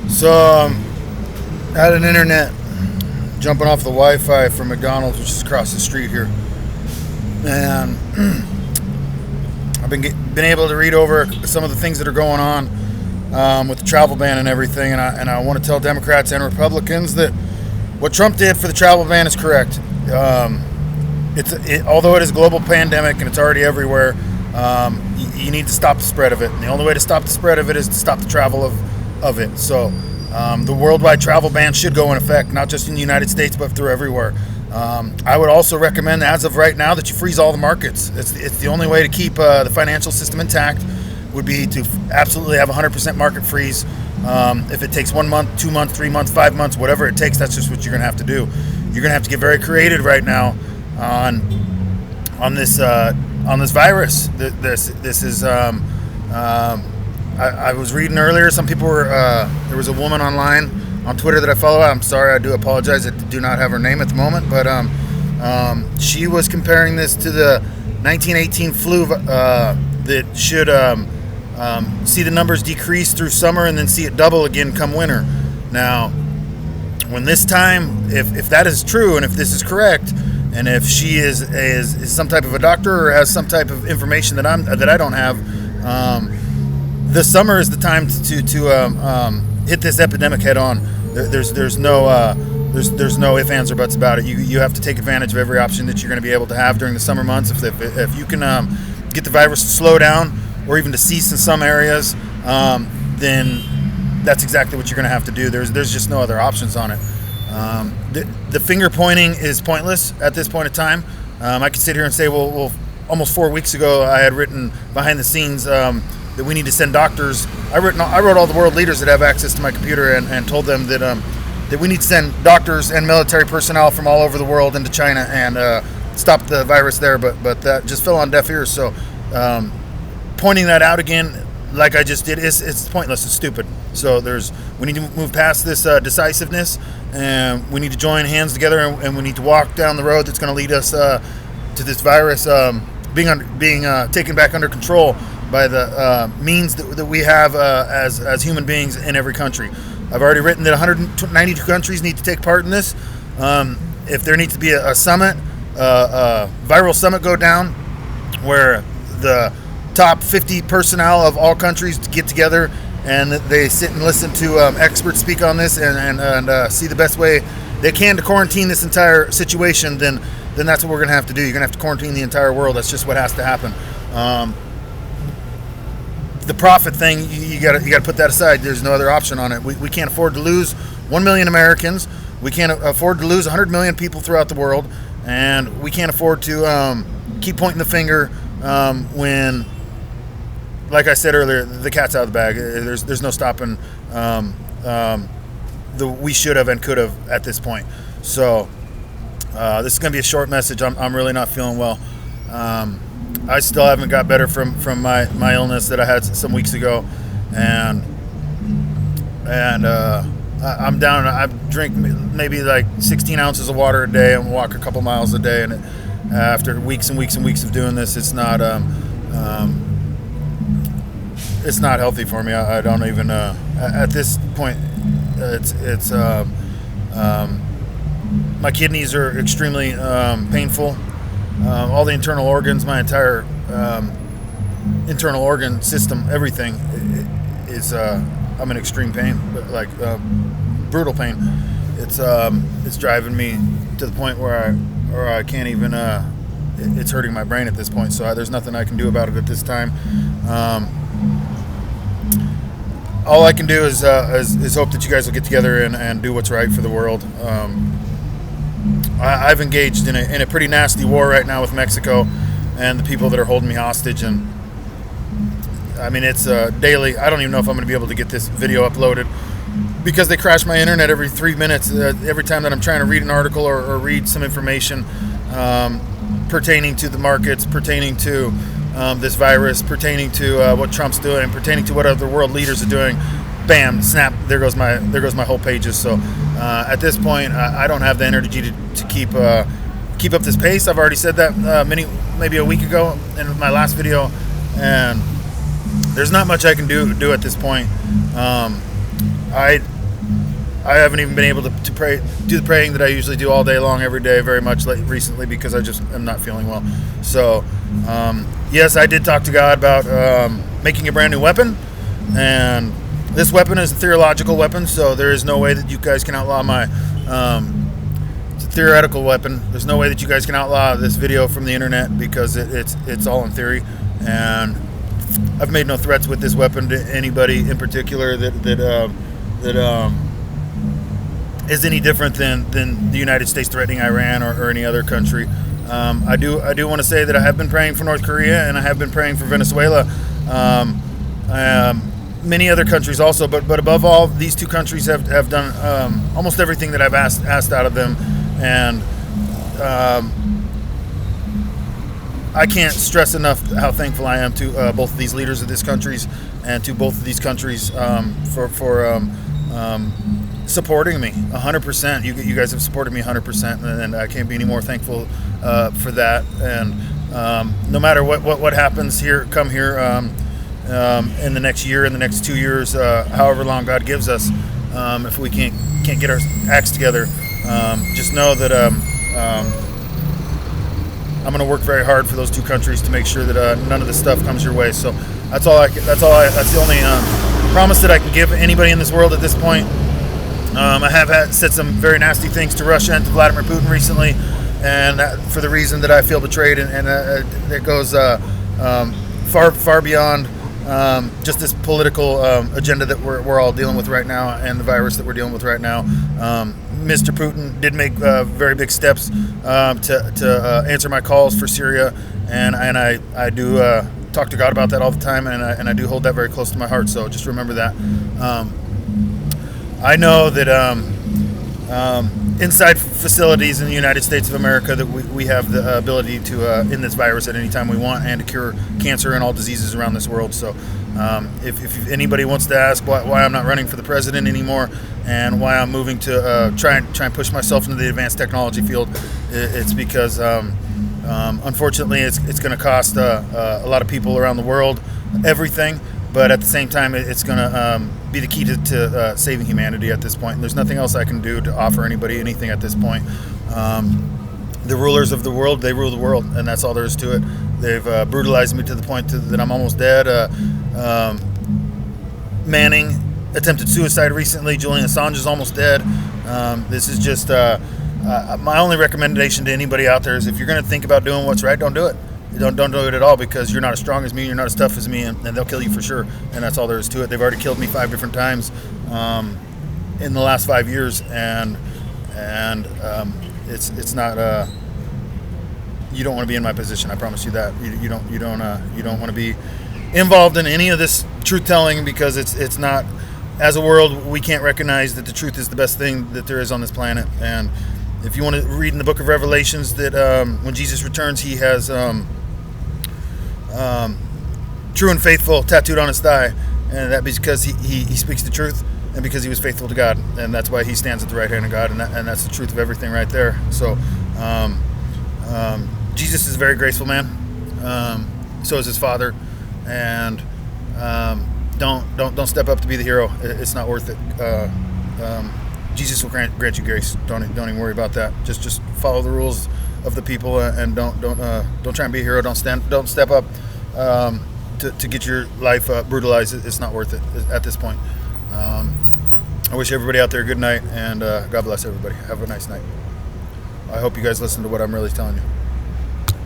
So, I had an internet jumping off the Wi-Fi from McDonald's, which is across the street here, and I've been able to read over some of the things that are going on with the travel ban and everything, and I want to tell Democrats and Republicans that what Trump did for the travel ban is correct. Although it is a global pandemic and it's already everywhere, you need to stop the spread of it. And the only way to stop the spread of it is to stop the travel of it. So the worldwide travel ban should go in effect, not just in the United States, but through everywhere. I would also recommend, as of right now, that you freeze all the markets. It's the only way to keep the financial system intact, would be to absolutely have 100% market freeze. If it takes 1 month, 2 months, 3 months, 5 months, whatever it takes, that's just what you're going to have to do. You're going to have to get very creative right now on this virus. This is. I was reading earlier. Some people were. There was a woman online on Twitter that I follow. I'm sorry, I do apologize. I do not have her name at the moment, but she was comparing this to the 1918 flu that should see the numbers decrease through summer and then see it double again come winter. Now, when this time, if that is true and if this is correct, and if she is some type of a doctor or has some type of information that I don't have, this summer is the time to hit this epidemic head on. There's no ifs, ands, or buts about it. You have to take advantage of every option that you're going to be able to have during the summer months. If you can get the virus to slow down or even to cease in some areas, then that's exactly what you're going to have to do. There's just no other options on it. The finger pointing is pointless at this point in time. I could sit here and say, well, almost 4 weeks ago, I had written behind the scenes that we need to send doctors. I wrote all the world leaders that have access to my computer and told them that we need to send doctors and military personnel from all over the world into China and stop the virus there. But that just fell on deaf ears. So pointing that out again, like I just did, it's pointless. It's stupid. So we need to move past this decisiveness, and we need to join hands together, and we need to walk down the road that's going to lead us to this virus being taken back under control by the means that we have as human beings in every country. I've already written that 192 countries need to take part in this. If there needs to be a summit, a viral summit go down, where the top 50 personnel of all countries get together and they sit and listen to experts speak on this and see the best way they can to quarantine this entire situation, then that's what we're going to have to do. You're going to have to quarantine the entire world. That's just what has to happen. The profit thing, you got to put that aside. There's no other option on it. We can't afford to lose 1 million Americans. We can't afford to lose 100 million people throughout the world, and we can't afford to keep pointing the finger when, like I said earlier, the cat's out of the bag. There's no stopping the we should have and could have at this point. So this is going to be a short message. I'm really not feeling well. I still haven't got better from my illness that I had some weeks ago, and I'm down. I drink maybe like 16 ounces of water a day and walk a couple miles a day. And after weeks and weeks and weeks of doing this, it's not healthy for me. I don't even at this point. It's my kidneys are extremely painful. All the internal organs, my entire internal organ system, everything is I'm in extreme pain, like brutal pain. It's driving me to the point where I can't even. It's hurting my brain at this point. So there's nothing I can do about it at this time. All I can do is hope that you guys will get together and do what's right for the world. I've engaged in a pretty nasty war right now with Mexico and the people that are holding me hostage, and I mean it's daily. I don't even know if I'm going to be able to get this video uploaded because they crash my internet every 3 minutes. Every time that I'm trying to read an article or read some information pertaining to the markets, pertaining to this virus, pertaining to what Trump's doing, and pertaining to what other world leaders are doing, bam, snap, there goes my whole pages. So at this point, I don't have the energy to keep up this pace. I've already said that maybe a week ago in my last video, and there's not much I can do at this point. I haven't even been able to do the praying that I usually do all day long, every day, very much recently, because I just am not feeling well. So, yes, I did talk to God about making a brand new weapon, and this weapon is a theological weapon, so there is no way that you guys can outlaw my. It's a theoretical weapon. There's no way that you guys can outlaw this video from the internet, because it's all in theory, and I've made no threats with this weapon to anybody in particular that is any different than the United States threatening Iran or any other country. I do want to say that I have been praying for North Korea, and I have been praying for Venezuela, many other countries also, but above all, these two countries have done almost everything that I've asked out of them, and I can't stress enough how thankful I am to both of these leaders of these countries, and to both of these countries for supporting me 100%. You guys have supported me 100%, and I can't be any more thankful for that. And no matter what happens here, come here in the next year, in the next 2 years, however long God gives us, if we can't get our acts together, just know that I'm going to work very hard for those two countries to make sure that none of this stuff comes your way. So that's the only promise that I can give anybody in this world at this point. I have said some very nasty things to Russia and to Vladimir Putin recently, and for the reason that I feel betrayed, and it goes far beyond just this political agenda that we're all dealing with right now, and the virus that we're dealing with right now. Mr. Putin did make very big steps to answer my calls for Syria, and I do talk to God about that all the time, and I do hold that very close to my heart. So just remember that. I know that inside facilities in the United States of America that we have the ability to end this virus at any time we want, and to cure cancer and all diseases around this world. So if anybody wants to ask why I'm not running for the president anymore, and why I'm moving to try and push myself into the advanced technology field, it's because unfortunately it's going to cost a lot of people around the world everything. But at the same time, it's going to be the key to saving humanity at this point. And there's nothing else I can do to offer anybody anything at this point. The rulers of the world, they rule the world, and that's all there is to it. They've brutalized me to the point that I'm almost dead. Manning attempted suicide recently. Julian Assange is almost dead. This is just my only recommendation to anybody out there is, if you're going to think about doing what's right, don't do it. Don't do it at all, because you're not as strong as me, you're not as tough as me, and they'll kill you for sure. And that's all there is to it. They've already killed me 5 different times in the last 5 years, and it's not. You don't want to be in my position. I promise you that. You don't want to be involved in any of this truth telling, because it's not. As a world, we can't recognize that the truth is the best thing that there is on this planet. And if you want to read in the book of Revelations that when Jesus returns, he has true and faithful tattooed on his thigh, and that because he speaks the truth, and because he was faithful to God, and that's why he stands at the right hand of God, and that's the truth of everything right there. So Jesus is a very graceful man. So is his Father, and don't step up to be the hero. It's not worth it. Jesus will grant you grace. Don't even worry about that. Just follow the rules of the people, and don't try and be a hero. Don't step up to get your life brutalized. It's not worth it at this point. I wish everybody out there a good night, and God bless everybody. Have a nice night. I hope you guys listen to what I'm really telling you.